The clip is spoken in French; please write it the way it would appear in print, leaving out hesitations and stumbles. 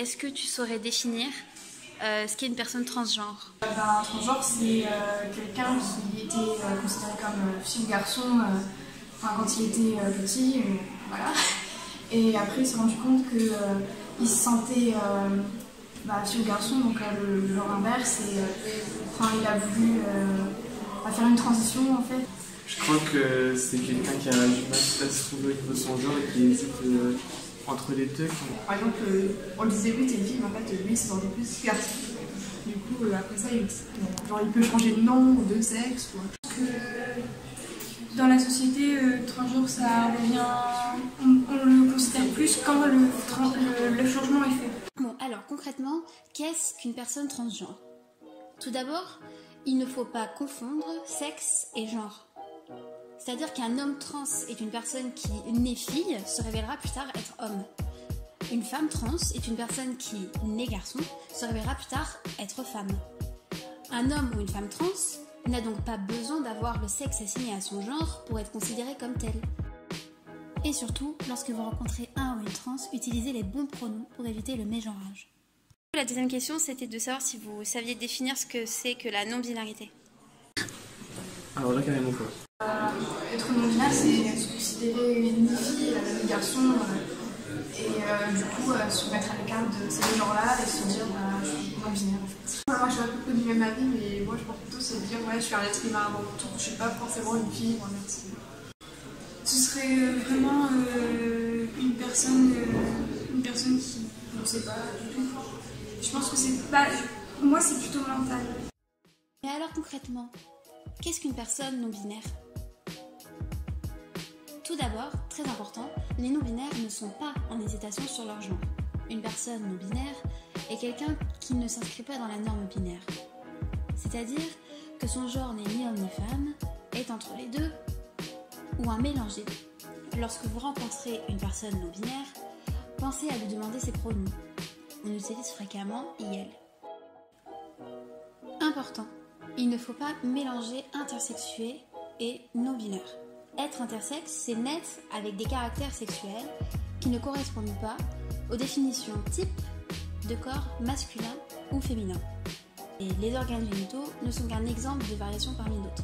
est-ce que tu saurais définir ce qu'est une personne transgenre? Un transgenre, c'est quelqu'un qui était considéré comme fille ou garçon quand il était petit, voilà. Et après, il s'est rendu compte qu'il se sentait fille ou garçon, donc le genre inverse, et il a voulu faire une transition en fait. Je crois que c'est quelqu'un qui a du mal à se trouver au niveau de son genre et qui hésite entre les deux. Par exemple, on le disait, oui, t'es une fille, mais en fait, lui, c'est dans des plus garçons. Du coup, après ça, il peut changer de nom ou de sexe. Dans la société, transgenre, ça revient. On le considère plus quand le changement est fait. Bon, alors concrètement, qu'est-ce qu'une personne transgenre? Tout d'abord, il ne faut pas confondre sexe et genre. C'est-à-dire qu'un homme trans est une personne qui naît fille, se révélera plus tard être homme. Une femme trans est une personne qui naît garçon, se révélera plus tard être femme. Un homme ou une femme trans n'a donc pas besoin d'avoir le sexe assigné à son genre pour être considéré comme tel. Et surtout, lorsque vous rencontrez un ou une trans, utilisez les bons pronoms pour éviter le mégenrage. La deuxième question, c'était de savoir si vous saviez définir ce que c'est que la non-binarité. Alors là, carrément quoi. Être non-binaire, c'est se considérer ni fille ni garçon, et du coup se mettre à l'écart de ces genres-là et se dire je suis non-binaire en fait. Moi, je suis à peu près du même avis, mais moi, je pense plutôt c'est de dire je suis un être humain avant tout, je suis pas forcément une fille ou un être humain. Ce serait vraiment une personne qui ne sait pas du tout. Je pense que c'est pas. Moi, c'est plutôt mental. Mais alors concrètement, qu'est-ce qu'une personne non-binaire? Tout d'abord, très important, les non-binaires ne sont pas en hésitation sur leur genre. Une personne non-binaire est quelqu'un qui ne s'inscrit pas dans la norme binaire. C'est-à-dire que son genre n'est ni homme ni femme, est entre les deux, ou un mélange des deux. Lorsque vous rencontrez une personne non-binaire, pensez à lui demander ses pronoms. On utilise fréquemment « il ». Important, il ne faut pas mélanger intersexué et non-binaire. Être intersexe, c'est naître avec des caractères sexuels qui ne correspondent pas aux définitions type de corps masculin ou féminin. Et les organes génitaux ne sont qu'un exemple de variation parmi d'autres.